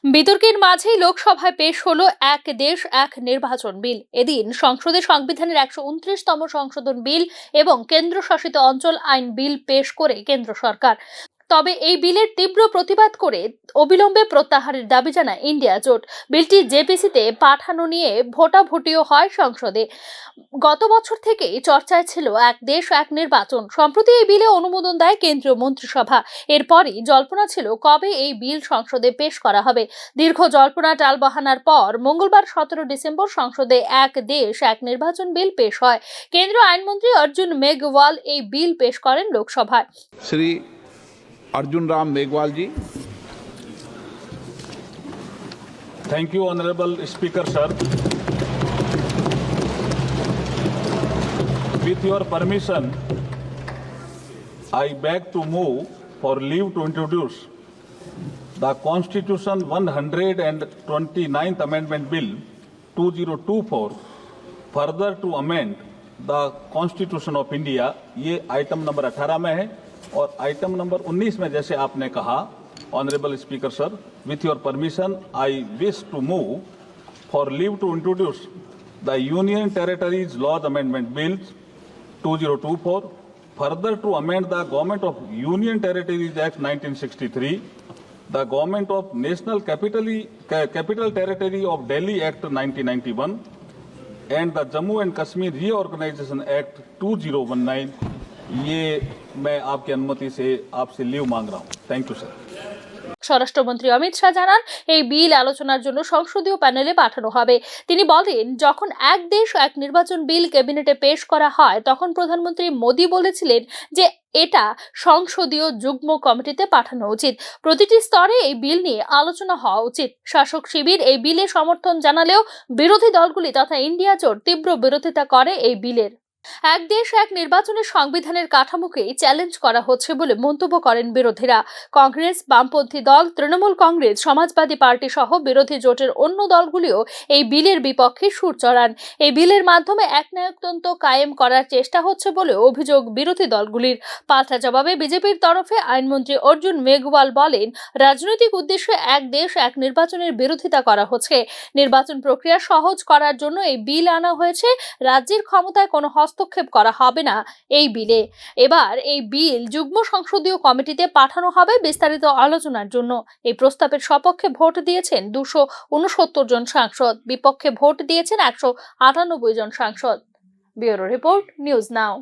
বিতর্কের মাঝেই লোকসভায় পেশ হলো এক দেশ এক নির্বাচন বিল। এদিন সংসদে সংবিধানের 129তম সংশোধন বিল এবং কেন্দ্রশাসিত অঞ্চল আইন বিল পেশ করে কেন্দ্র সরকার। তবে এই বিলের তীব্র প্রতিবাদ করে অবিলম্বে প্রত্যাহারের দাবি জানায় ইন্ডিয়া জোট। বিলটি জেপিসিতে পাঠানো নিয়ে ভোটাভুটিও হয় সংসদে। গত বছর থেকেই চর্চায় ছিল এক দেশ এক নির্বাচন। সম্প্রতি এই বিলে অনুমোদন দেয় কেন্দ্রীয় মন্ত্রিসভা। এরপরই জল্পনা ছিল কবে এই বিল সংসদে পেশ করা হবে। দীর্ঘ জল্পনা টালবাহানার পর মঙ্গলবার 17 ডিসেম্বর সংসদে এক দেশ এক নির্বাচন বিল পেশ হয়। কেন্দ্রীয় আইনমন্ত্রী অর্জুন মেঘওয়াল এই বিল পেশ করেন লোকসভায়। श्री अर्जुन राम मेघवाल जी। Thank you, Honorable Speaker, sir. With your permission, I beg to move for leave to introduce the Constitution 129th Amendment Bill 2024, further to amend the Constitution of India. ये आइटम नंबर 18 में है और आइटम नंबर 19 में जैसे आपने कहा, honourable speaker sir, with your permission I wish to move for leave to introduce the union territories laws amendment bill 2024, further to amend the Government of Union Territories Act 1963, the Government of National Capital Territory of Delhi Act 1991, and the Jammu and Kashmir Reorganization Act 2019। ये मैं आपकी अनुमति से आपसे leave मांग रहा हूँ। Thank you sir. স্বরাষ্ট্রমন্ত্রী অমিত শাহ জানান, এই বিল আলোচনার জন্য সংসদীয় প্যানেলে পাঠানো হবে। তিনি বলেন, যখন এক দেশ এক নির্বাচন বিল ক্যাবিনেটে পেশ করা হয় তখন প্রধানমন্ত্রী মোদী বলেছিলেন যে এটা সংসদীয় যুগ্ম কমিটিতে পাঠানো উচিত। প্রতিটি স্তরে এই বিল নিয়ে আলোচনা হওয়া উচিত। শাসক শিবির এই বিলে সমর্থন জানালেও বিরোধী দলগুলি তথা ইন্ডিয়া জোট তীব্র বিরোধিতা করে এই বিলের। এক দেশ এক নির্বাচনের সংবিধানের কাঠামোকেই চ্যালেঞ্জ করা হচ্ছে বলে মন্তব্য করেন বিরোধীরা। কংগ্রেস, বামপন্থী দল, তৃণমূল কংগ্রেস, সমাজবাদী পার্টি সহ বিরোধী জোটের অন্য দলগুলিও এই বিলের বিপক্ষে সুর চড়ান। এই বিলের মাধ্যমে একনায়কতন্ত্র কায়েম করার চেষ্টা হচ্ছে বলে অভিযোগ বিরোধী দলগুলির। পাল্টা জবাবে বিজেপির তরফে আইনমন্ত্রী অর্জুন মেঘওয়াল বলেন, রাজনৈতিক উদ্দেশ্যে এক দেশ এক নির্বাচনের বিরোধিতা করা হচ্ছে। নির্বাচন প্রক্রিয়া সহজ করার জন্য এই বিল আনা হয়েছে। রাজ্যের ক্ষমতায় কোনো হস্তক্ষেপ করা হবে না এই বিলে। এবার এই বিল যুগ্ম সংসদীয় কমিটিতে পাঠানো হবে বিস্তারিত আলোচনার জন্য। এই প্রস্তাবের সপক্ষে ভোট দিয়েছেন 269 জন সাংসদ, বিপক্ষে ভোট দিয়েছেন 198 জন সাংসদ। Bureau report, news now.